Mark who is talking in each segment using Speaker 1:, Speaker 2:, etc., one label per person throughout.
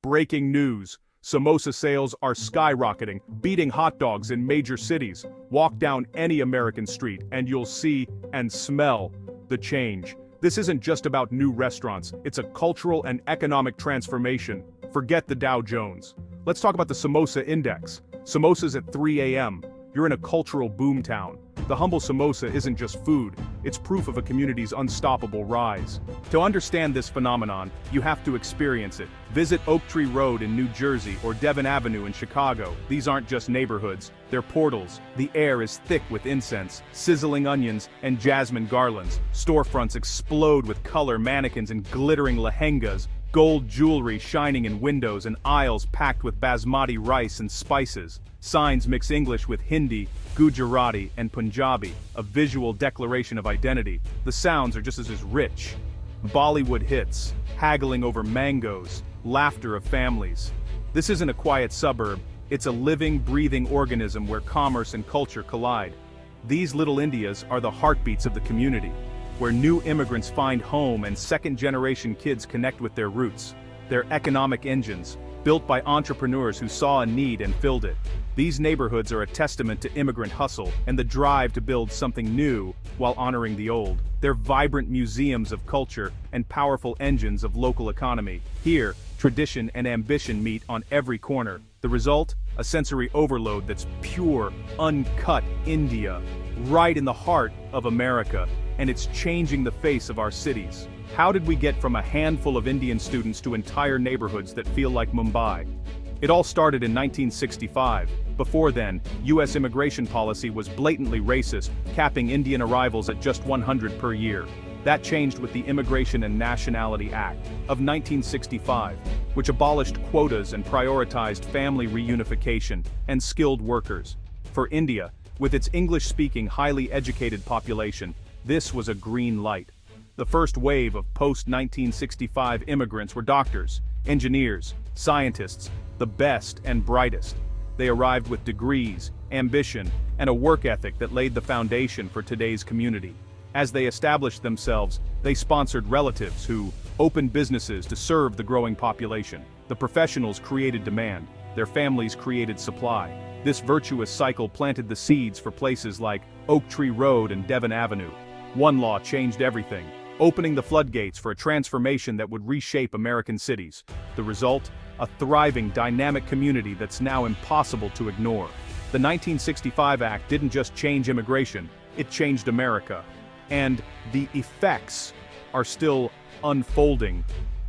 Speaker 1: Breaking news. Samosa sales are skyrocketing, beating hot dogs in major cities. Walk down any American street and you'll see and smell the change. This isn't just about new restaurants, it's a cultural and economic transformation. Forget the Dow Jones. Let's talk about the samosa index. Samosas at 3 a.m. You're in a cultural boomtown. The humble samosa isn't just food, it's proof of a community's unstoppable rise. To understand this phenomenon, you have to experience it. Visit Oak Tree Road in New Jersey or Devon Avenue in Chicago. These aren't just neighborhoods, they're portals. The air is thick with incense, sizzling onions, and jasmine garlands. Storefronts explode with color mannequins and glittering lehengas, gold jewelry shining in windows and aisles packed with basmati rice and spices. Signs mix English with Hindi, Gujarati, and Punjabi, a visual declaration of identity. The sounds are just as rich. Bollywood hits, haggling over mangoes, laughter of families. This isn't a quiet suburb, it's a living, breathing organism where commerce and culture collide. These little Indias are the heartbeats of the community, where new immigrants find home and second-generation kids connect with their roots. They're economic engines, built by entrepreneurs who saw a need and filled it. These neighborhoods are a testament to immigrant hustle and the drive to build something new while honoring the old. They're vibrant museums of culture and powerful engines of local economy. Here, tradition and ambition meet on every corner. The result? A sensory overload that's pure, uncut India, right in the heart of America, and it's changing the face of our cities. How did we get from a handful of Indian students to entire neighborhoods that feel like Mumbai? It all started in 1965. Before then, U.S. immigration policy was blatantly racist, capping Indian arrivals at just 100 per year. That changed with the Immigration and Nationality Act of 1965, which abolished quotas and prioritized family reunification and skilled workers. For India, with its English-speaking, highly educated population, this was a green light. The first wave of post-1965 immigrants were doctors, engineers, scientists, the best and brightest. They arrived with degrees, ambition, and a work ethic that laid the foundation for today's community. As they established themselves, they sponsored relatives who opened businesses to serve the growing population. The professionals created demand, their families created supply. This virtuous cycle planted the seeds for places like Oak Tree Road and Devon Avenue. One law changed everything, opening the floodgates for a transformation that would reshape American cities. The result? A thriving, dynamic community that's now impossible to ignore. The 1965 Act didn't just change immigration, it changed America. And the effects are still unfolding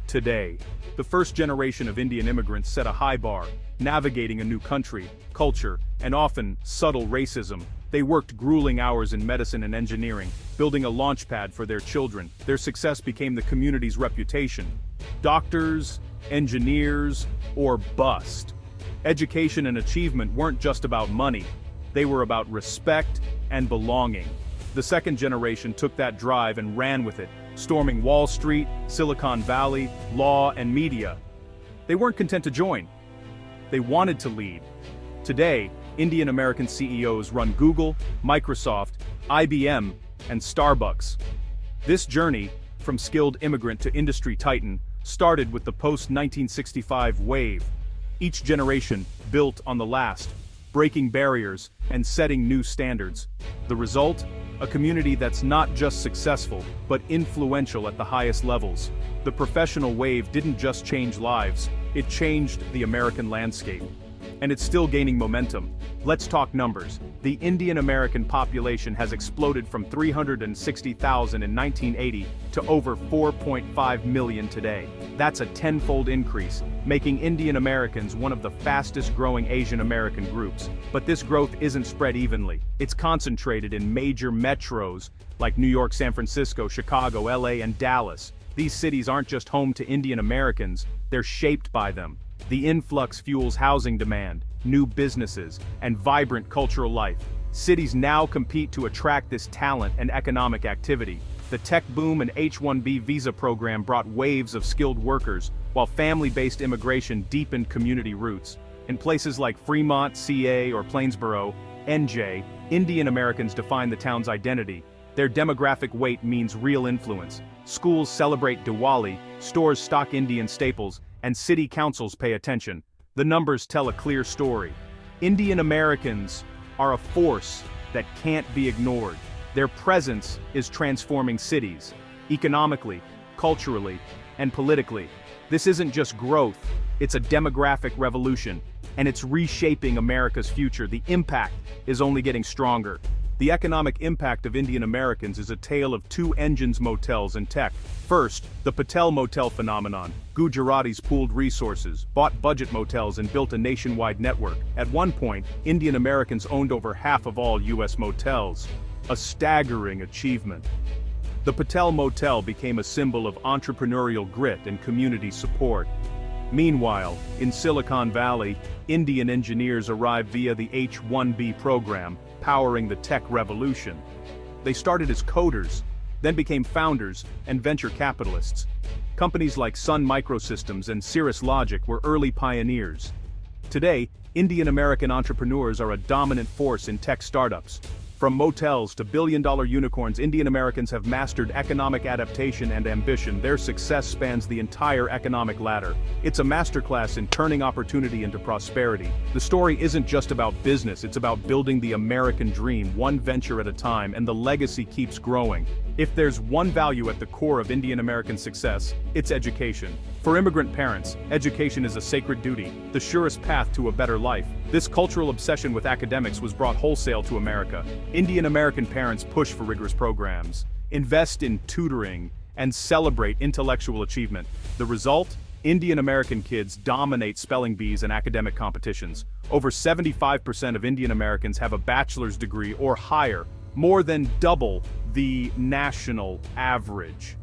Speaker 1: today. The first generation of Indian immigrants set a high bar, navigating a new country, culture, and often subtle racism. They worked grueling hours in medicine and engineering, building a launch pad for their children. Their success became the community's reputation. Doctors, engineers, or bust. Education and achievement weren't just about money. They were about respect and belonging. The second generation took that drive and ran with it, storming Wall Street, Silicon Valley, law, and media. They weren't content to join. They wanted to lead. Today, Indian American CEOs run Google, Microsoft, IBM, and Starbucks. This journey, from skilled immigrant to industry titan, started with the post-1965 wave. Each generation built on the last, breaking barriers and setting new standards. The result? A community that's not just successful, but influential at the highest levels. The professional wave didn't just change lives, it changed the American landscape. And it's still gaining momentum. Let's talk numbers. The Indian American population has exploded from 360,000 in 1980 to over 4.5 million today. That's a tenfold increase, making Indian Americans one of the fastest growing Asian American groups. But this growth isn't spread evenly. It's concentrated in major metros like New York, San Francisco, Chicago, LA, and Dallas. These cities aren't just home to Indian Americans, they're shaped by them. The influx fuels housing demand, new businesses, and vibrant cultural life. Cities now compete to attract this talent and economic activity. The tech boom and H-1B visa program brought waves of skilled workers, while family-based immigration deepened community roots. In places like Fremont, CA, or Plainsboro, NJ, Indian Americans define the town's identity. Their demographic weight means real influence. Schools celebrate Diwali, stores stock Indian staples, and city councils pay attention. The numbers tell a clear story. Indian Americans are a force that can't be ignored. Their presence is transforming cities, economically, culturally, and politically. This isn't just growth, it's a demographic revolution, and it's reshaping America's future. The impact is only getting stronger. The economic impact of Indian Americans is a tale of two engines: motels and tech. First, the Patel motel phenomenon. Gujaratis pooled resources, bought budget motels and built a nationwide network. At one point, Indian Americans owned over half of all U.S. motels. A staggering achievement. The Patel motel became a symbol of entrepreneurial grit and community support. Meanwhile, in Silicon Valley, Indian engineers arrived via the H-1B program, powering the tech revolution. They started as coders, then became founders and venture capitalists. Companies like Sun Microsystems and Cirrus Logic were early pioneers. Today, Indian American entrepreneurs are a dominant force in tech startups. From motels to billion-dollar unicorns, Indian Americans have mastered economic adaptation and ambition. Their success spans the entire economic ladder. It's a masterclass in turning opportunity into prosperity. The story isn't just about business, it's about building the American dream, one venture at a time, and the legacy keeps growing. If there's one value at the core of Indian American success, it's education. For immigrant parents, education is a sacred duty, the surest path to a better life. This cultural obsession with academics was brought wholesale to America. Indian American parents push for rigorous programs, invest in tutoring, and celebrate intellectual achievement. The result? Indian American kids dominate spelling bees and academic competitions. Over 75% of Indian Americans have a bachelor's degree or higher, more than double the national average.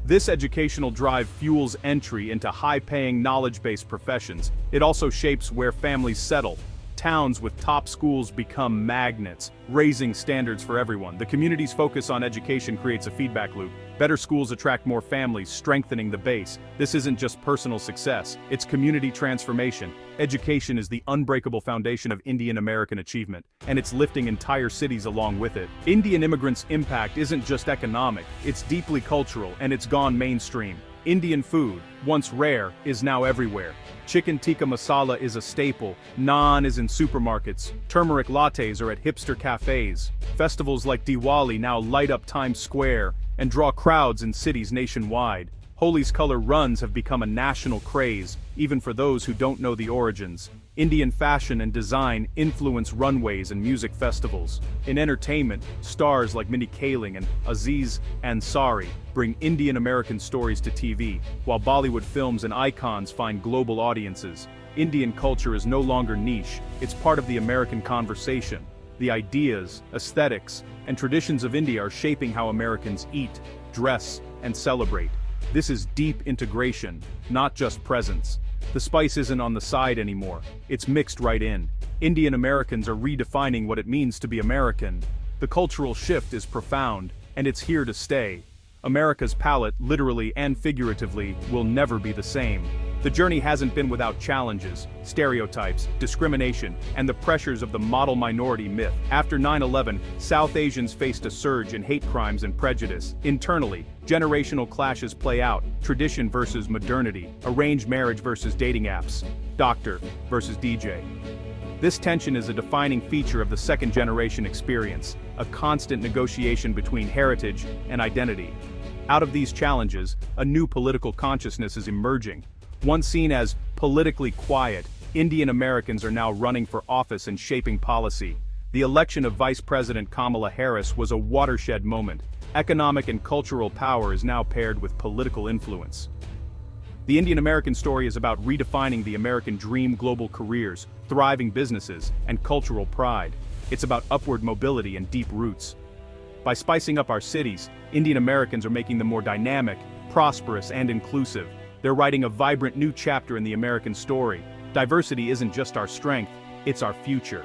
Speaker 1: This educational drive fuels entry into high-paying, knowledge-based professions. It also shapes where families settle. Towns with top schools become magnets, raising standards for everyone. The community's focus on education creates a feedback loop. Better schools attract more families, strengthening the base. This isn't just personal success, it's community transformation. Education is the unbreakable foundation of Indian American achievement, and it's lifting entire cities along with it. Indian immigrants' impact isn't just economic, it's deeply cultural, and it's gone mainstream. Indian food, once rare, is now everywhere. Chicken tikka masala is a staple, naan is in supermarkets, turmeric lattes are at hipster cafes. Festivals like Diwali now light up Times Square and draw crowds in cities nationwide. Holi's color runs have become a national craze, even for those who don't know the origins. Indian fashion and design influence runways and music festivals. In entertainment, stars like Minnie Kaling and Aziz Ansari bring Indian American stories to TV, while Bollywood films and icons find global audiences. Indian culture is no longer niche, it's part of the American conversation. The ideas, aesthetics, and traditions of India are shaping how Americans eat, dress, and celebrate. This is deep integration, not just presence. The spice isn't on the side anymore, it's mixed right in. Indian Americans are redefining what it means to be American. The cultural shift is profound, and it's here to stay. America's palate, literally and figuratively, will never be the same. The journey hasn't been without challenges, stereotypes, discrimination, and the pressures of the model minority myth. After 9/11, South Asians faced a surge in hate crimes and prejudice. Internally, generational clashes play out: tradition versus modernity, arranged marriage versus dating apps, doctor versus DJ. This tension is a defining feature of the second-generation experience, a constant negotiation between heritage and identity. Out of these challenges, a new political consciousness is emerging. Once seen as politically quiet, Indian Americans are now running for office and shaping policy. The election of Vice President Kamala Harris was a watershed moment. Economic and cultural power is now paired with political influence. The Indian American story is about redefining the American dream: global careers, thriving businesses, and cultural pride. It's about upward mobility and deep roots. By spicing up our cities, Indian Americans are making them more dynamic, prosperous, and inclusive. They're writing a vibrant new chapter in the American story. Diversity isn't just our strength, it's our future.